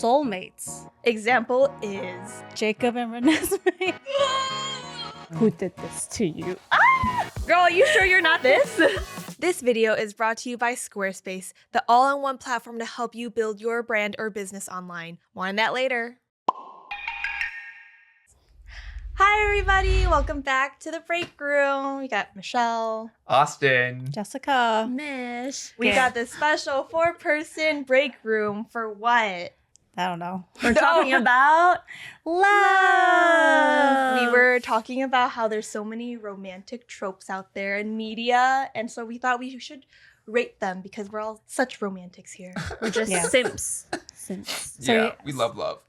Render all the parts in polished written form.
soulmates. Example is Jacob and Renesmee. Who did this to you? Girl, you sure you're not this? This video is brought to you by Squarespace, the all-in-one platform to help you build your brand or business online. More on that later. Hi everybody, welcome back to the break room. We got Michelle, Austin, Jessica. Mish. We got this special 4-person break room for what? I don't know. We're talking about love. We were talking about how there's so many romantic tropes out there in media, and so we thought we should rate them because we're all such romantics here. We're just simps. So yeah, we love love.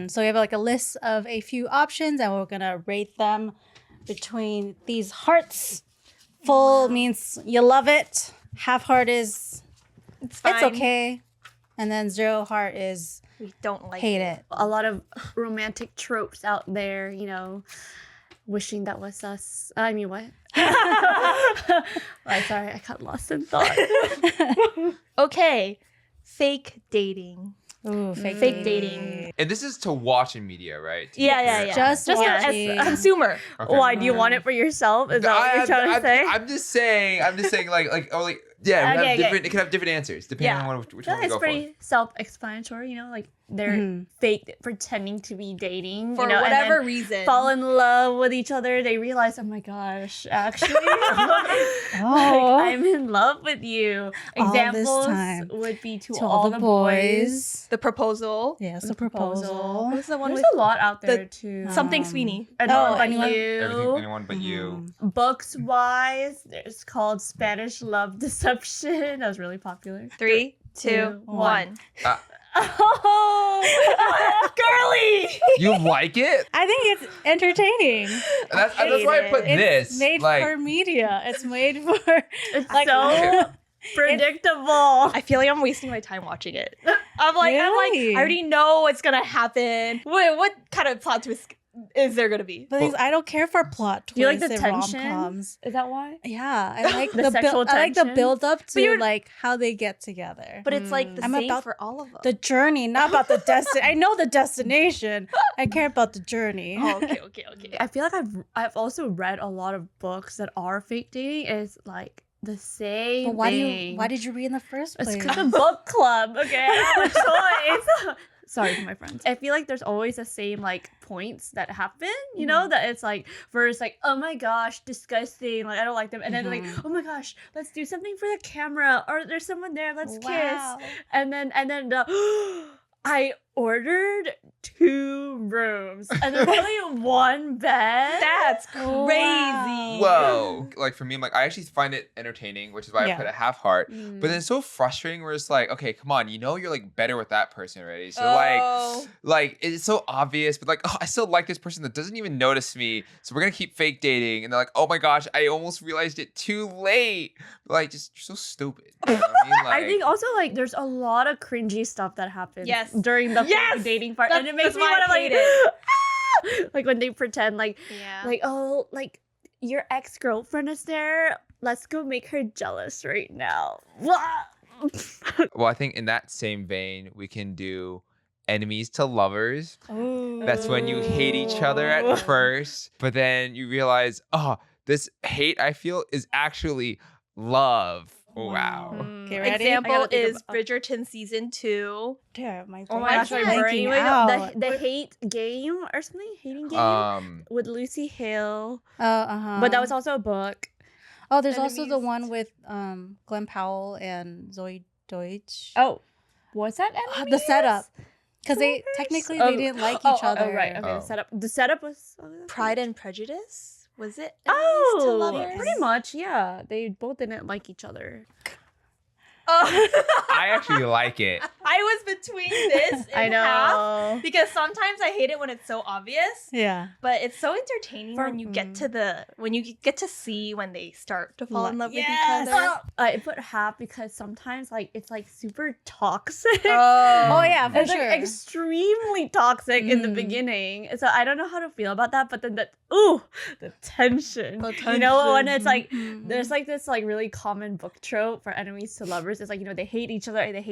So we have like a list of a few options, and we're gonna rate them between these hearts. Full means you love it. Half heart is It's fine. it's okay, and then 0 heart is We don't like hate it. A lot of romantic tropes out there, you know, wishing that was us. I mean, what? Sorry, I got lost in thought. Okay, fake dating. Ooh, Fake dating. And this is to watch in media, right? To Yeah. Just as watching. a consumer. Okay. Why, do you want it for yourself? Is that what you're trying to say? I'm just saying, yeah, we Okay, have different, it can have different answers depending on which one we It's go pretty self-explanatory, you know, like they're fake pretending to be dating For you know, whatever and then reason. fall in love with each other. They realize, oh my gosh, actually, Oh. like, I'm in love with you. All this Examples time. would be to To all the boys. The proposal. Yes, the proposal. What's the one There's with a lot out there too. something Sweeney? Anyone but anyone? you. anyone but you. Books wise, there's called Spanish Love Deception. That was really popular. 3, 2, 1. Oh, girly! You like it? I think it's entertaining. That's why I put It's this. made like, for media. It's made for It's like so predictable. I feel like I'm wasting my time watching it. I'm like, Really? I already know what's gonna happen. What kind of plot twist is there gonna be? But things I don't care for plot twists Do you like the and tension? rom-coms. Is that why? Yeah, I like The the sexual I like the tension? build up to you're- like how they get together. But it's like the I'm same about for all of them. The journey, not about the destination. I know the destination. I care about the journey. Oh, okay. I feel like I've also read a lot of books that are fake dating. It's like the same But thing. why did you read in the first It's place? because of book club. Okay, I have a choice. Sorry to my friends. I feel like there's always the same like points that happen, you know, that it's like first like, oh my gosh, disgusting, like I don't like them, and then like, oh my gosh, let's do something for the camera, or there's someone there, let's Wow. kiss, and then I ordered 2 rooms and there's only 1 bed. That's crazy. Wow. whoa. Like for me, I'm like, I actually find it entertaining, which is why I Yeah. put a half heart. But then it's so frustrating where it's like, okay, come on, you know you're like better with that person already. So like it's so obvious, but like, oh, I still like this person that doesn't even notice me. So we're gonna keep fake dating. And they're like, oh my gosh, I almost realized it too late. But like, just you're so stupid. You know what I mean? Like, I think also like there's a lot of cringy stuff that happens Yes. during the Yes! dating part, That's- and it makes that's me why I want to hate like, like when they pretend like Yeah. like, oh, like your ex-girlfriend is there, let's go make her jealous right now. well, I think in that same vein, we can do enemies to lovers. Ooh. That's when you hate each other at first, but then you realize, oh, this hate I feel is actually love. Wow. Okay, ready? I Example gotta think is Bridgerton season 2. Damn, my Oh my brain's gosh, my blanking brain. out. The hate game or something? Hating game? With Lucy Hale. But that was also a book. Oh, there's also the Enemies. one with Glenn Powell and Zoe Deutsch. Oh, was that The enemies? setup. Because they technically they didn't like each other. Oh, right. Okay, Oh. The setup was Pride and Prejudice? Was it? Enemies to Oh, lovers? pretty much, yeah. They both didn't like each other. Oh. I actually like it. I was between this and I know. half because sometimes I hate it when it's so obvious, Yeah. but it's so entertaining when you get to see when they start to fall in love with each other. I put half because sometimes like it's like super toxic. Oh yeah, for It's sure. like extremely toxic in the beginning. So I don't know how to feel about that, but then the tension. You know, when it's like there's like this like really common book trope for enemies to lovers tropes is like, you know, they hate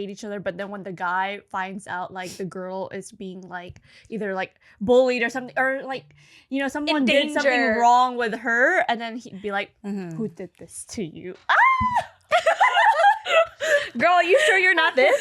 each other, but then when the guy finds out like the girl is being like either like bullied or something, or like, you know, someone did something danger. wrong with her, and then he'd be like, Mhm. who did this to you? Girl, you sure you're not this?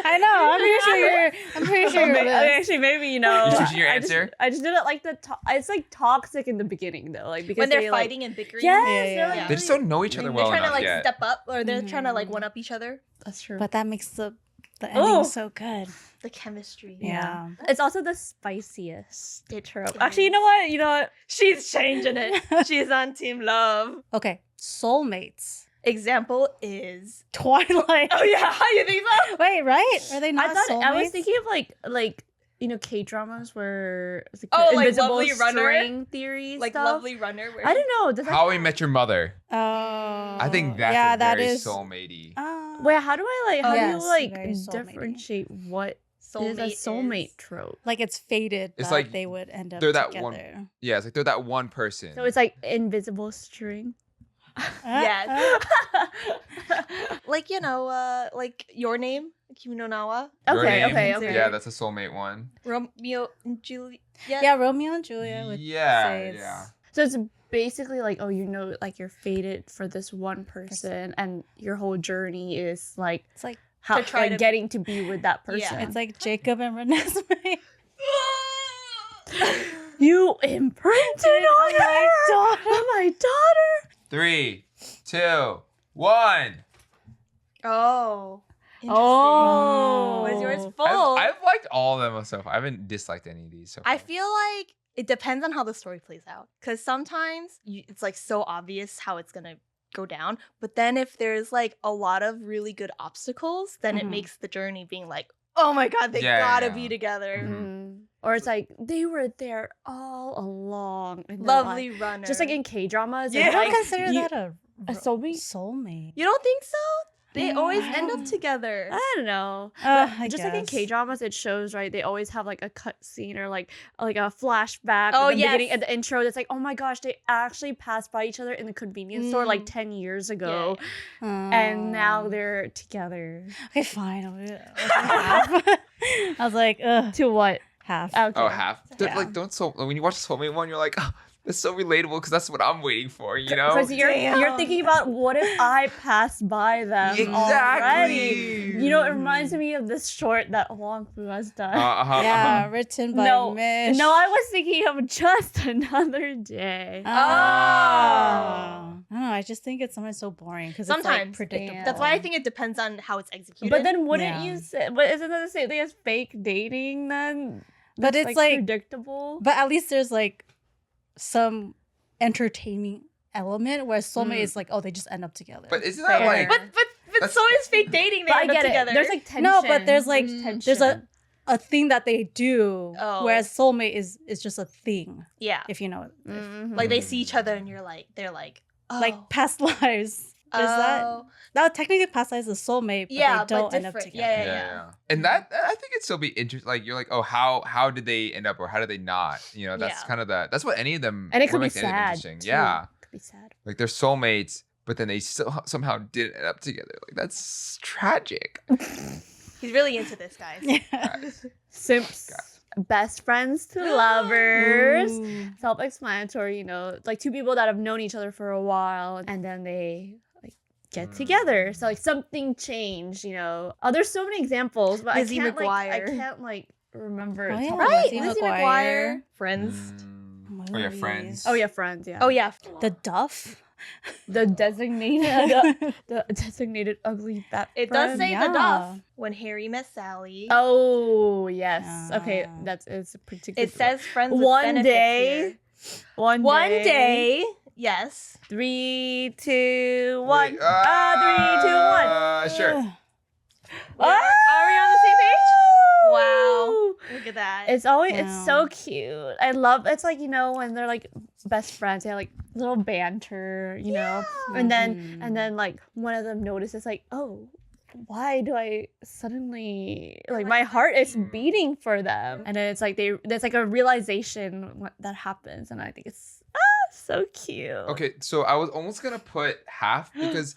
I know. I'm pretty sure you're Okay, this. actually, maybe, you know. You choosing your I answer? I just didn't like it's like toxic in the beginning though, like because When they're they, like, fighting and bickering. yes, Yeah, they're, yeah. like, They just don't know each other They're well trying to enough like yet. step up, or they're trying to like one up each other. That's true. But that makes the ending Oh. so good. The chemistry. Yeah. It's also the spiciest trope. It Actually, is. you know what? She's changing it. She's on team love. Okay. Soulmates. Example is. Twilight. Oh yeah, how you think so? Wait, right? Are they not soulmates? I was thinking of like you know, K-dramas where it's like Oh, the like invisible Lovely Runner? string theory Like stuff. Lovely Runner. Where I don't know. Does that How I Met Your Mother. Oh. I think that's yeah, a that very is. soulmatey. Wait, how do I how yes, do you like very soulmatey. differentiate what is a soulmate trope? Like it's fated It's that like they would end up they're that together. one- Yeah, it's like they're that one person. So it's like invisible string. Yes. Like, you know, like Your Name, Kimi no Nawa, Your Okay, Name. okay, okay. Yeah, that's a soulmate one. Romeo and Juliet. Yeah, Romeo and Julia would Yeah, say it's, yeah. So it's basically like, oh, you know, like you're fated for this one person, and your whole journey is like It's like how To try like to- getting to be with that person. Yeah. it's like Jacob and Renesmee. You imprinted on my daughter. My daughter. 3, 2, 1. Oh. Oh. Was yours full? I've liked all of them myself. I haven't disliked any of these so far. I feel like it depends on how the story plays out. Because sometimes it's like so obvious how it's going to go down. But then if there's like a lot of really good obstacles, then it Mhm. makes the journey being like, oh my God, they Yeah, gotta yeah. be together. Mm. Or it's like they were there all along. in their Lovely life. runner. Just like in K-dramas. Yeah. I it's don't like consider you- that a soulmate? Soulmate. You don't think so? They Yeah, always I end don't- up together. I don't know. I Just like in guess. K-dramas, it shows, right? They always have like a cut scene or like a flashback. Oh, at the beginning, yes. at the intro. It's like, oh my gosh, they actually passed by each other in the convenience store like Mm. 10 years ago, Yeah. and now Oh. they're together. Okay, fine. Half. I was like, ugh, To what? half. Okay. Oh, half. Yeah. Like, don't when you watch the soulmate one, you're like, oh, that's so relatable because that's what I'm waiting for, you know? Because you're Damn. thinking about what if I passed by them already? You know, it reminds me of this short that Wong Fu has done. Yeah, written by no, Mish. no, I was thinking of Just Another Day. Oh. I don't know. I just think it's sometimes so boring because it's like Sometimes. predictable. Yeah. That's why I think it depends on how it's executed. But then wouldn't Yeah. you say, but isn't that the same thing as fake dating then? But That's, it's like, predictable. but at least there's like some entertaining element where soulmate is like, oh, they just end up together. But isn't that Fair. like... but That's- so is fake dating. They But I end up get it. together. There's like tension. No, but there's like tension. there's a thing that they do, Oh. whereas soulmate is just a thing, yeah. if you know it. Mhm. Like they see each other and they're like, oh. Like past lives. Is oh. that technically past lives is soulmate, but Yeah, they don't but end up different. together. Yeah. And that I think it'd still be interesting. Like you're like, oh, how did they end up or how did they not? You know, that's Yeah. kind of that's what any of them. And it could what be makes any of them sad. interesting. Too. Yeah, It could be sad. like they're soulmates, but then they still somehow didn't end up together. Like that's tragic. He's really into this, guys. Simps. Best friends to lovers. Ooh. Self-explanatory, you know, like two people that have known each other for a while and then they like get together. So like something changed, you know. Oh, there's so many examples, but Lizzie I McGuire. can't like remember. Oh, yeah. top- Right, Lizzie Lizzie McGuire. McGuire. Friends. Oh yeah, friends. Oh yeah, friends. Yeah. Oh yeah. The Duff. The designated, the designated ugly bat. It does friend. say the Yeah. Duff when Harry met Sally. Oh yes. Okay, Ah. that's it's a particular. It says friends with one benefits day. here. One One day. Yes. 3, 2, 1. Wait, 3, 2, 1. Sure. Are we on the same page? Wow. Look at that. It's always Wow. it's so cute. I love it's like, you know, when they're like best friends, they have like little banter, you know. And then like one of them notices like, oh, why do I suddenly like my heart is beating for them? And then it's like there's like a realization that happens, and I think it's so cute. Okay, so I was almost gonna put half because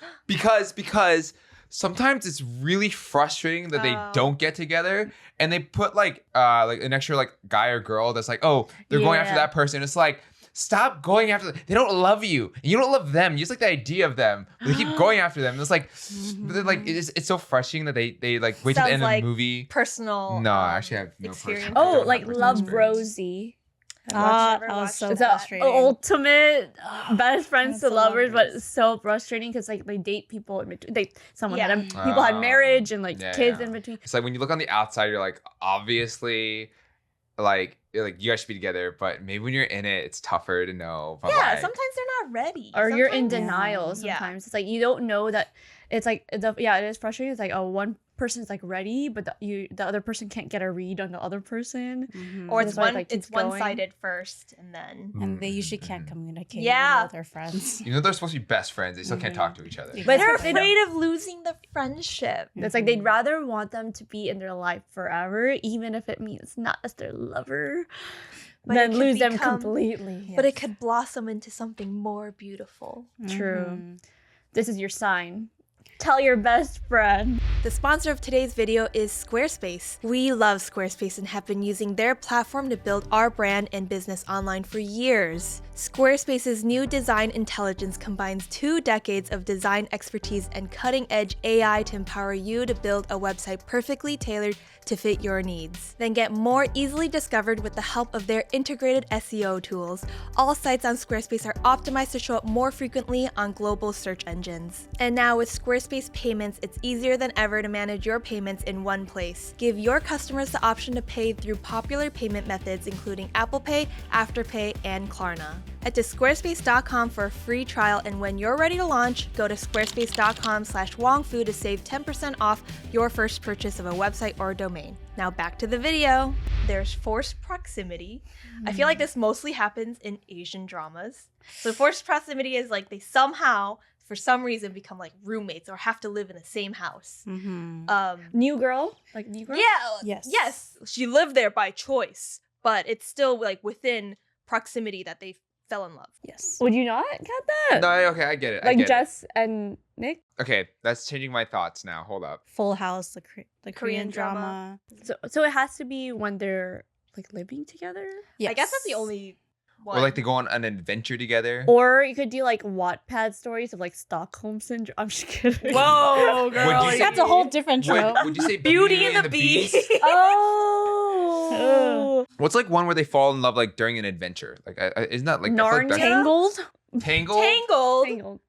sometimes it's really frustrating that they don't get together and they put like an extra like guy or girl that's like, oh, they're going after that person. It's like, stop going after them. They don't love you. And you don't love them. You just like the idea of them. But they keep going after them. It's like, but then, like it's so frustrating that they like wait to the end of the movie. Personal. No, I actually have no experience. Oh, like Love Rosie. That was so It's the frustrating. ultimate best friends to Friends to lovers, but lovers. it's so frustrating because like they date people in between. Someone had Yeah. people had marriage and like Yeah, kids yeah. in between. It's like when you look on the outside, you're like, obviously, like you guys should be together, but maybe when you're in it, it's tougher to know. But Yeah, like, sometimes they're not ready. Or you're in Sometimes- denial. Yeah. Sometimes it's like you don't know that. It's like it is frustrating. It's like one person's like ready, but the other person can't get a read on the other person. Or That's it's why it, one like, keeps it's going. one-sided first and then And they usually can't communicate. Yeah. Even though they're friends. even though they're supposed to be best friends, they still can't talk to each other. Yeah. But they're they don't- afraid of losing the friendship. It's like they'd rather want them to be in their life forever, even if it means not as their lover, But than it could lose them become- completely. But it could blossom into something more beautiful. True. Mhm. This is your sign. Tell your best friend. The sponsor of today's video is Squarespace. We love Squarespace and have been using their platform to build our brand and business online for years. Squarespace's new design intelligence combines 2 decades of design expertise and cutting-edge AI to empower you to build a website perfectly tailored to fit your needs. Then get more easily discovered with the help of their integrated SEO tools. All sites on Squarespace are optimized to show up more frequently on global search engines. And now with Squarespace Payments, it's easier than ever to manage your payments in one place. Give your customers the option to pay through popular payment methods including Apple Pay, Afterpay, and Klarna. Head to squarespace.com for a free trial, and when you're ready to launch, go to squarespace.com/wongfu to save 10% off your first purchase of a website or domain. Now back to the video. There's forced proximity. I feel like this mostly happens in Asian dramas. So forced proximity is like they somehow, for some reason, become like roommates or have to live in the same house. New girl? Like new girl? Yeah. Yes. Yes. She lived there by choice, but it's still like within proximity that they fell in love. Yes. Would you not get that? No, okay, I get it. I Like get Jess and Nick? it. Okay, that's changing my thoughts now. Hold up. Full House, the Korean Korean drama. drama. So it has to be when they're like living together? Yes. I guess that's the only one. Or like they go on an adventure together. Or you could do like Wattpad stories of like Stockholm syndrome. I'm just kidding. Whoa, Would girl. you say- That's a whole different trope. Would you say Beauty and the Beast? Oh. What's like one where they fall in love like during an adventure? Like, isn't that like I feel like Narnia? that's- Tangled. Tangled? Tangled. Tangled.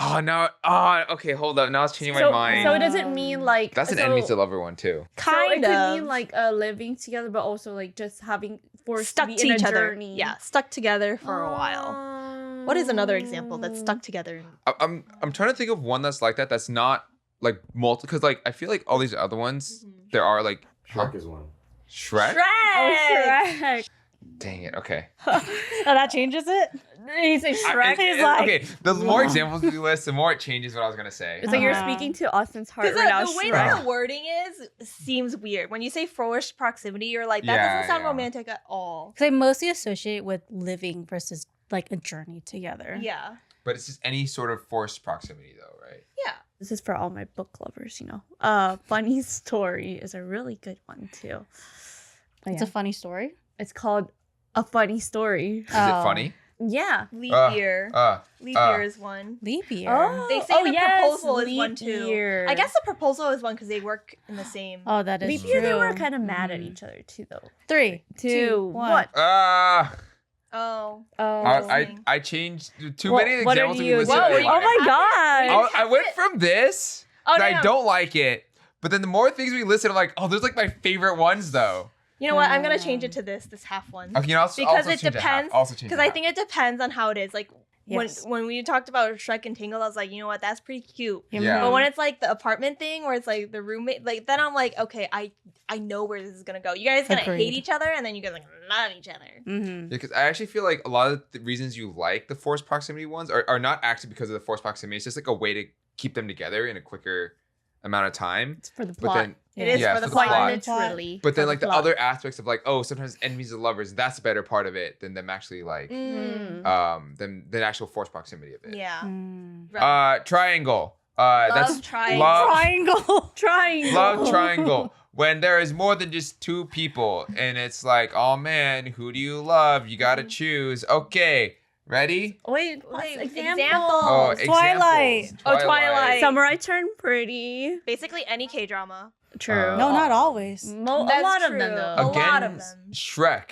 Oh no! Oh, okay. Hold up. Now it's changing my So, mind. so it doesn't mean like That's an so, enemies to lover one too. So it Kind could of. mean like living together, but also like just having forced Stuck to to be in each a other. journey. Yeah, stuck together for a while. What is another example that's stuck together? I'm trying to think of one that's like that. That's not like multi. Because like I feel like all these other ones, there are like Shrek is one. Shrek. Oh, Shrek. Dang it. Okay. Oh, that changes it. He's like Shrek. He's like- okay. The more examples we list, the more it changes what I was gonna say. It's like you're Uh-huh. speaking to Austin's heart Because right now. the way Shrek. that the wording seems weird. When you say forced proximity, you're like, that Yeah, doesn't sound yeah. romantic at all. Because I mostly associate with living versus like a journey together. Yeah. But it's just any sort of forced proximity, though, right? Yeah. This is for all my book lovers, you know. Funny Story is a really good one too. But It's yeah. a funny story. It's called A Funny Story. Is it funny? Yeah. Leap Uh, year. Uh, Leap uh. year is one. Leap year. They say the proposal is one too. Year. I guess the proposal is one because they work in the same. Oh, that is Leap true. year, they were kind of mad at Mhm. each other too, though. 3, 2, 1. 1. Oh. I changed too many what are examples. you? listed Whoa, anyway. Oh my god! I went from this. Oh, that no, I no. don't like it. But then the more things we listed, I'm like, oh, there's like my favorite ones though. You know what? I'm gonna change it to this half one. Okay, you know, Because also it change it half. depends. Also change Because it I half. think it depends on how it is. Like Yes. when we talked about Shrek and Tangled, I was like, you know what? That's pretty cute. Yeah. But when it's like the apartment thing, where it's like the roommate, like then I'm like, okay, I know where this is gonna go. You guys are gonna Agreed. hate each other, and then you guys are gonna love each other. Mm-hmm. Because I actually feel like a lot of the reasons you like the forced proximity ones are not actually because of the forced proximity. It's just like a way to keep them together in a quicker amount of time. It's for the But plot. then, It is Yeah, for the for the Quite plot. literally. but then for like the plot. other aspects of like, oh, sometimes enemies of lovers, that's a better part of it than them actually like Mm. Mm. than actual forced proximity of it. Yeah. Mm. Right. Triangle. That's triangle. Triangle. Triangle. love triangle. When there is more than just two people, and it's like, oh man, who do you love? You gotta choose. Okay, ready? Wait, example. Oh, Twilight. examples. Oh, Twilight. Summer I Turned Pretty. Basically any K-drama. True. No, not always. A That's lot of true. them though. A lot Again, of them. Shrek.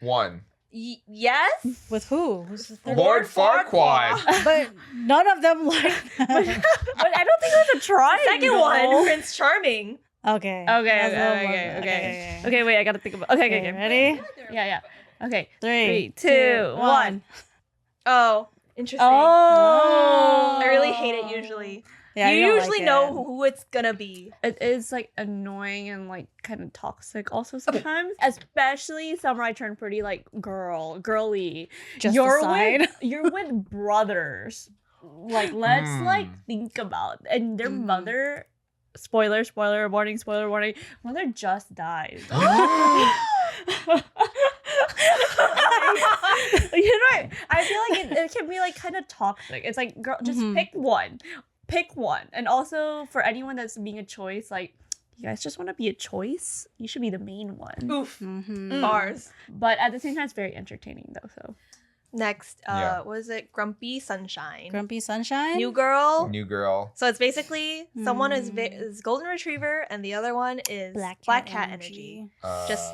1. Yes? With who? Who's the third? Lord Farquaad. But none of them like But I don't think there's a triangle. Second one, Prince Charming. Okay. Okay, wait, I gotta think about. Okay. Ready? Yeah. Okay. 3, 2, 1. Oh, interesting. Oh. I really hate it usually. Yeah, you I don't usually like know it. who it's gonna be. It is like annoying and like kind of toxic also sometimes. Especially Summer I Turned Pretty, like girly. Just you're decide. you're with brothers. Like let's like think about and their mother. Spoiler warning. Mother just died. You know, I feel like it can be like kind of toxic. It's like, girl, just pick one. And also for anyone that's being a choice, like you guys just want to be a choice, you should be the main one. Oof. Mm-hmm. Bars. But at the same time, it's very entertaining though. So Next, Yeah. what was it? Grumpy Sunshine. Grumpy Sunshine? New girl. New girl. So it's basically someone is golden retriever and the other one is black cat energy. Just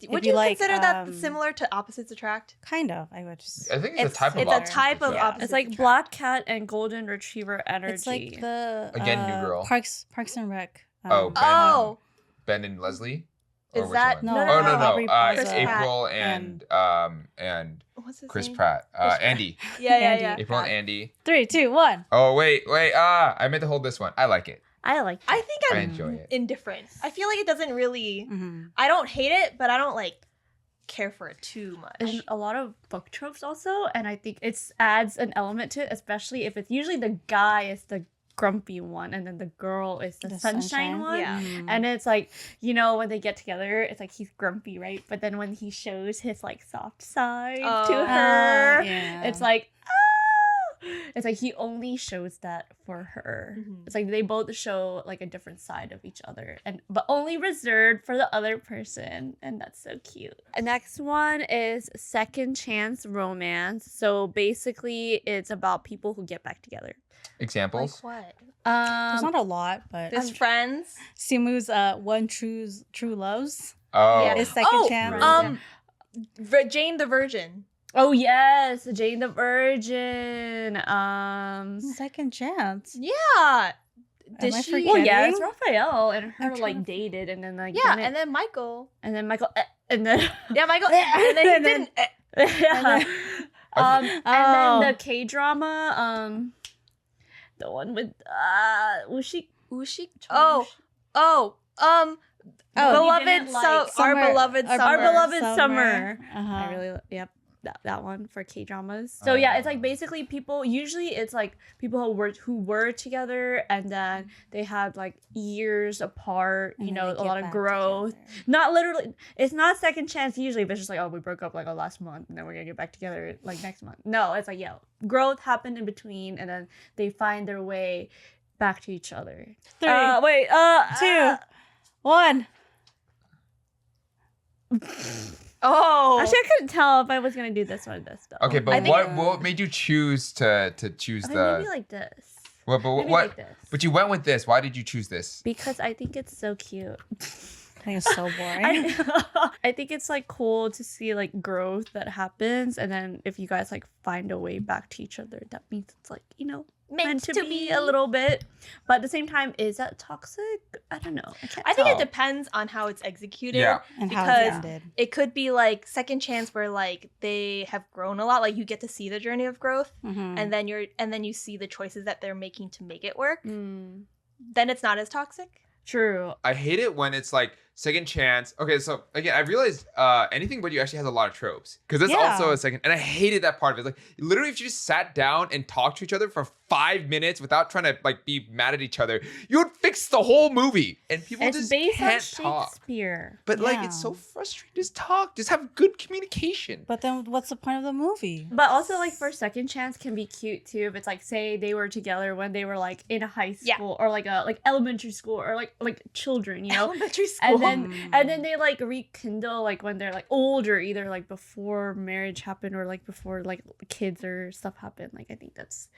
would you you like, consider that similar to opposites attract? Kind of. I would just. I think it's a type of It's a opposite type of attract. opposite. it's like black cat and golden retriever energy. It's like the Again, New Girl. Parks and Rec. Oh, Ben, Oh, Ben and Leslie? Is Or which that- one? no, no, Oh, no, no. Aubrey Plaza. It's April and what's his Chris name? Pratt. Pratt. Andy. Yeah. Andy. April and Andy. 3, 2, 1. Oh, wait. I meant to hold this one. I like it. I like. I think I I'm enjoy it. indifferent. I feel like it doesn't really. Mm-hmm. I don't hate it, but I don't like care for it too much. And a lot of book tropes also, and I think it adds an element to it, especially if it's usually the guy is the grumpy one and then the girl is the sunshine one. Yeah. And it's like, you know, when they get together, it's like he's grumpy, right? But then when he shows his like soft side to her, Yeah. it's like, it's like he only shows that for her. It's like they both show like a different side of each other, and but only reserved for the other person, and that's so cute. The next one is second chance romance. So basically, it's about people who get back together. Examples? Like what? There's not a lot, but There's friends. Simu's one true loves Oh. Yeah. is second Oh, chance. Jane the Virgin. Oh yes, Jane the Virgin. Second chance. Yeah. Did Am I she? forgetting? Well, yeah, it's Raphael and her I'm like trying dated, and then like Yeah, didn't- and then Michael. and then Michael, and then Yeah, Michael. And then he And then- didn't. yeah. And Oh. then the K drama, the one with Ushi. Oh. Oh, Beloved, didn't like our Summer- beloved our summer. beloved Summer. Uh-huh. I really that one for K dramas. So yeah, it's like basically people. Usually it's like people who were together and then they had like years apart. And You then know, they a get lot of back growth. together. Not literally. It's not second chance usually, but it's just like, oh, we broke up like last month and then we're gonna get back together like next month. No, it's like, yeah, growth happened in between and then they find their way back to each other. 3, Wait, 2, 1. Oh. actually, I couldn't tell if I was gonna do this or this though. Okay, I but think- what made you choose to choose Okay, the? maybe like this. But Maybe what? like this. But you went with this. Why did you choose this? Because I think it's so cute. I think it's so boring. I think it's like cool to see like growth that happens, and then if you guys like find a way back to each other, that means it's like, you know, meant to be a little bit. But at the same time, is that toxic? I don't know. I think tell. it depends on how it's executed. Yeah. And how because it ended. it could be like second chance where like they have grown a lot, like you get to see the journey of growth, Mhm. and then you see the choices that they're making to make it work. Mm, Then it's not as toxic. true. I hate it when it's like second chance. Okay, so again, I realized Anything But You actually has a lot of tropes because that's Yeah. also a second, and I hated that part of it. Like literally, if you just sat down and talked to each other for 5 minutes without trying to like be mad at each other, you would fix the whole movie. And people It's just based on can't talk. Shakespeare. But like, Yeah. it's so frustrating. Just talk. Just have good communication. But then what's the point of the movie? But also, like, for second chance can be cute too. If it's like, say they were together when they were like in a high school or like a like elementary school or like children, you know. Elementary school. And then they like rekindle like when they're like older, either like before marriage happened or like before like kids or stuff happened. Like I think that's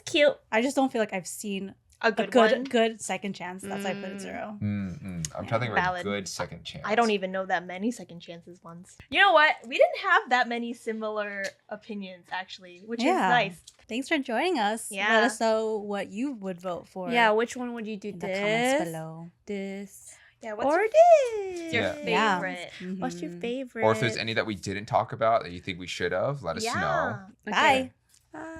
cute. I just don't feel like I've seen a a good one. good second chance. That's why I put it 0. I'm trying to think of a Valid. good second chance. I don't even know that many second chances ones. You know what? We didn't have that many similar opinions actually, which is Yeah. nice. Thanks for joining us. Yeah. Let us know what you would vote for. Yeah, which one would you do? in the comments This, below. this, Yeah, or this? your Yeah. favorite? Mhm. What's your favorite? Or if there's any that we didn't talk about that you think we should have, let us know. Yeah. Bye. Bye.